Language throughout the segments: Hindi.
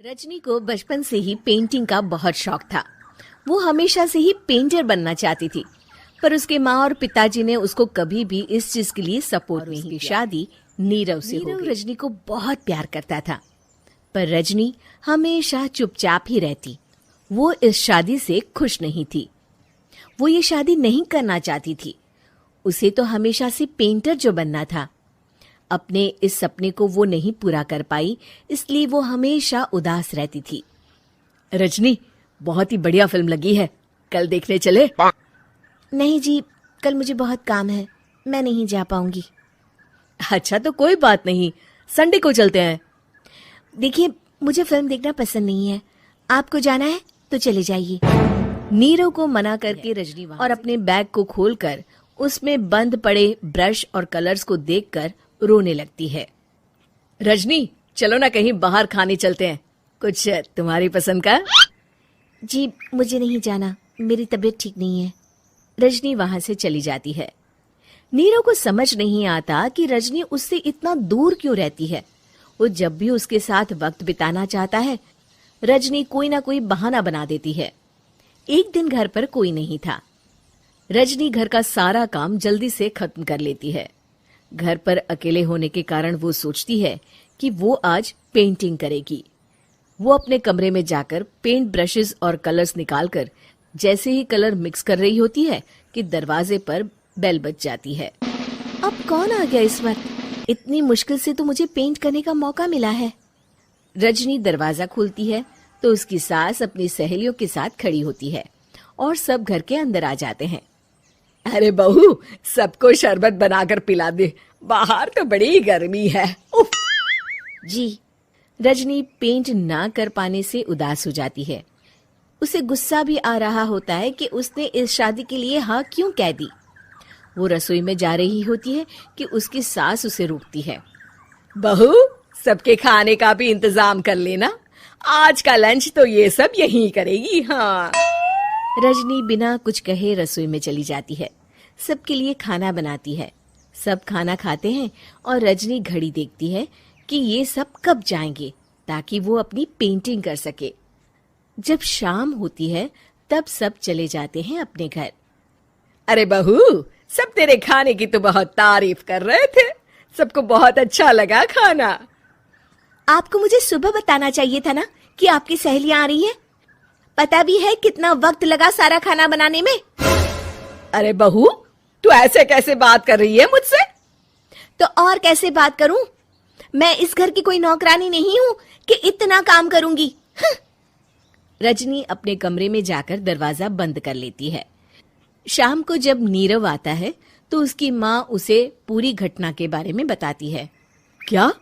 रजनी को बचपन से ही पेंटिंग का बहुत शौक था। वो हमेशा से ही पेंटर बनना चाहती थी, पर उसके माँ और पिताजी ने उसको कभी भी इस चीज के लिए सपोर्ट नहीं किया। शादी नीरव से हो गई। रजनी को बहुत प्यार करता था, पर रजनी हमेशा चुपचाप ही रहती। वो इस शादी से खुश नहीं थी। वो ये शादी नहीं करना चाहती थी। उसे तो हमेशा से पेंटर जो बनना था। अपने इस सपने को वो नहीं पूरा कर पाई, इसलिए वो हमेशा उदास रहती थी। रजनी, बहुत ही बढ़िया फिल्म लगी है, कल देखने चले? नहीं जी, कल मुझे बहुत काम है, मैं नहीं जा पाऊंगी। अच्छा तो कोई बात नहीं, संडे को चलते हैं। देखिए, मुझे फिल्म देखना पसंद नहीं है, आपको जाना है तो चले जाइए। नीरव को मना करके रजनी और अपने बैग को खोलकर उसमें बंद पड़े ब्रश और कलर्स को देखकर रोने लगती है। रजनी, चलो ना कहीं बाहर खाने चलते हैं, कुछ तुम्हारी पसंद का। जी मुझे नहीं जाना, मेरी तबीयत ठीक नहीं है। रजनी वहां से चली जाती है। नीरव को समझ नहीं आता कि रजनी उससे इतना दूर क्यों रहती है। वो जब भी उसके साथ वक्त बिताना चाहता है, रजनी कोई ना कोई बहाना बना देती है। एक दिन घर पर कोई नहीं था। रजनी घर का सारा काम जल्दी से खत्म कर लेती है। घर पर अकेले होने के कारण वो सोचती है कि वो आज पेंटिंग करेगी। वो अपने कमरे में जाकर पेंट ब्रशेस और कलर्स निकालकर जैसे ही कलर मिक्स कर रही होती है कि दरवाजे पर बेल बज जाती है। अब कौन आ गया इस वक्त? इतनी मुश्किल से तो मुझे पेंट करने का मौका मिला है। रजनी दरवाजा खोलती है तो उसकी सास अपनी सहेलियों के साथ खड़ी होती है और सब घर के अंदर आ जाते हैं। अरे बहू, सबको शरबत बनाकर पिला दे, बाहर तो बड़ी गर्मी है। उफ। जी। रजनी पेंट ना कर पाने से उदास हो जाती है। उसे गुस्सा भी आ रहा होता है कि उसने इस शादी के लिए हाँ क्यों कह दी। वो रसोई में जा रही होती है कि उसकी सास उसे रोकती है। बहू, सबके खाने का भी इंतजाम कर लेना, आज का लंच तो ये सब यहीं करेगी। हाँ। रजनी बिना कुछ कहे रसोई में चली जाती है। सबके लिए खाना बनाती है। सब खाना खाते हैं और रजनी घड़ी देखती है कि ये सब कब जाएंगे ताकि वो अपनी पेंटिंग कर सके। जब शाम होती है तब सब चले जाते हैं अपने घर। अरे बहू, सब तेरे खाने की तो बहुत तारीफ कर रहे थे, सबको बहुत अच्छा लगा खाना। आपको मुझे सुबह बताना चाहिए था ना कि आपकी सहेलियां आ रही हैं। पता भी है कितना वक्त लगा सारा खाना बनाने में। अरे बहू, तू ऐसे कैसे बात कर रही है मुझसे? तो और कैसे बात करूं? मैं इस घर की कोई नौकरानी नहीं हूं कि इतना काम करूंगी। रजनी अपने कमरे में जाकर दरवाजा बंद कर लेती है। शाम को जब नीरव आता है तो उसकी माँ उसे पूरी घटना के बारे में बताती है। क्या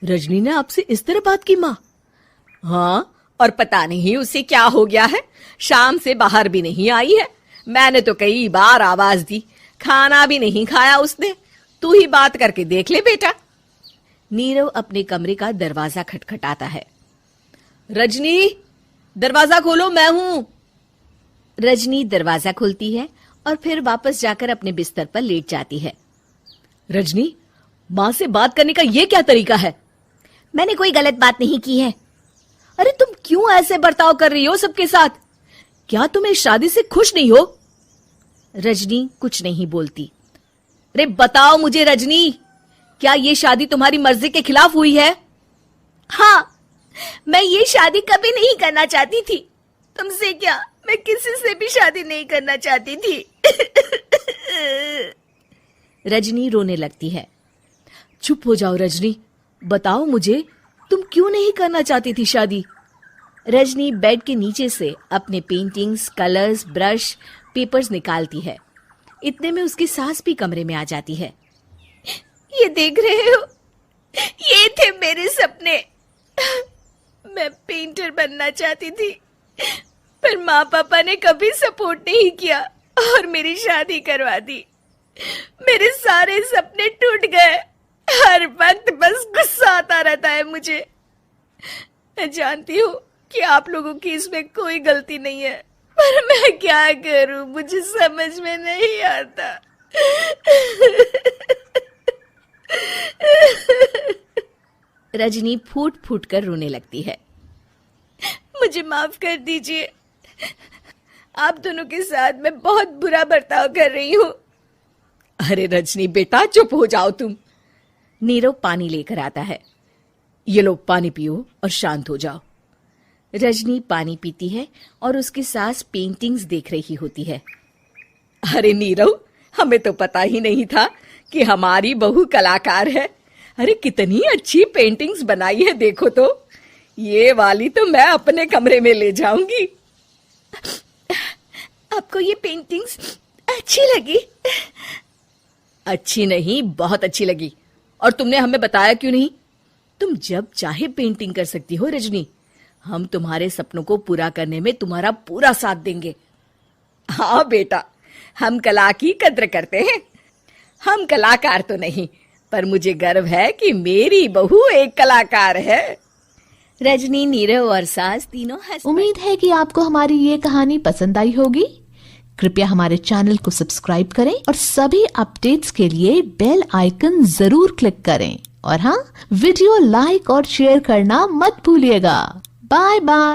रजनी ने आपसे इस तरह बात की माँ? हाँ, और पता नहीं उसे क्या हो गया है, शाम से बाहर भी नहीं आई है। मैंने तो कई बार आवाज दी, खाना भी नहीं खाया उसने। तू ही बात करके देख ले बेटा। नीरव अपने कमरे का दरवाजा खटखटाता है। रजनी, दरवाजा खोलो, मैं हूं। रजनी दरवाजा खोलती है और फिर वापस जाकर अपने बिस्तर पर लेट जाती है। रजनी, माँ से बात करने का ये क्या तरीका है? मैंने कोई गलत बात नहीं की है। अरे तुम क्यों ऐसे बर्ताव कर रही हो सबके साथ? क्या तुम इस शादी से खुश नहीं हो? रजनी कुछ नहीं बोलती। अरे बताओ मुझे रजनी, क्या ये शादी तुम्हारी मर्जी के खिलाफ हुई है? हाँ, मैं ये शादी कभी नहीं करना चाहती थी। तुमसे क्या, मैं किसी से भी शादी नहीं करना चाहती थी। रजनी रोने लगती है। चुप हो जाओ रजनी, बताओ मुझे, तुम क्यों नहीं करना चाहती थी शादी? रजनी बेड के नीचे से अपने पेंटिंग्स, कलर्स, ब्रश, पेपर्स निकालती है। इतने में उसकी सास भी कमरे में आ जाती है। ये देख रहे हो, ये थे मेरे सपने। मैं पेंटर बनना चाहती थी, पर माँ पापा ने कभी सपोर्ट नहीं किया और मेरी शादी करवा दी। मेरे सारे सपने टूट गए। हर वक्त बस गुस्सा आता रहता है मुझे। मैं जानती हूँ कि आप लोगों की इसमें कोई गलती नहीं है, पर मैं क्या करूं, मुझे समझ में नहीं आता। रजनी फूट फूट कर रोने लगती है। मुझे माफ कर दीजिए। आप दोनों के साथ मैं बहुत बुरा बर्ताव कर रही हूँ। अरे रजनी बेटा, चुप हो जाओ तुम। नीरव पानी लेकर आता है। ये लो पानी पियो और शांत हो जाओ। रजनी पानी पीती है और उसकी सास पेंटिंग्स देख रही होती है। अरे नीरव, हमें तो पता ही नहीं था कि हमारी बहू कलाकार है। अरे कितनी अच्छी पेंटिंग्स बनाई है, देखो तो। ये वाली तो मैं अपने कमरे में ले जाऊंगी। आपको ये पेंटिंग्स अच्छी लगी? अच्छी नहीं, बहुत अच्छी लगी। और तुमने हमें बताया क्यों नहीं? तुम जब चाहे पेंटिंग कर सकती हो रजनी। हम तुम्हारे सपनों को पूरा करने में तुम्हारा पूरा साथ देंगे। हाँ बेटा, हम कला की कद्र करते हैं। हम कलाकार तो नहीं, पर मुझे गर्व है कि मेरी बहू एक कलाकार है। रजनी, नीरव और सास तीनों हंस। उम्मीद है कि आपको हमारी ये कहानी पसंद आई होगी। कृपया हमारे चैनल को सब्सक्राइब करें और सभी अपडेट्स के लिए बेल आइकन जरूर क्लिक करें। और हाँ, वीडियो लाइक और शेयर करना मत भूलिएगा। Bye bye.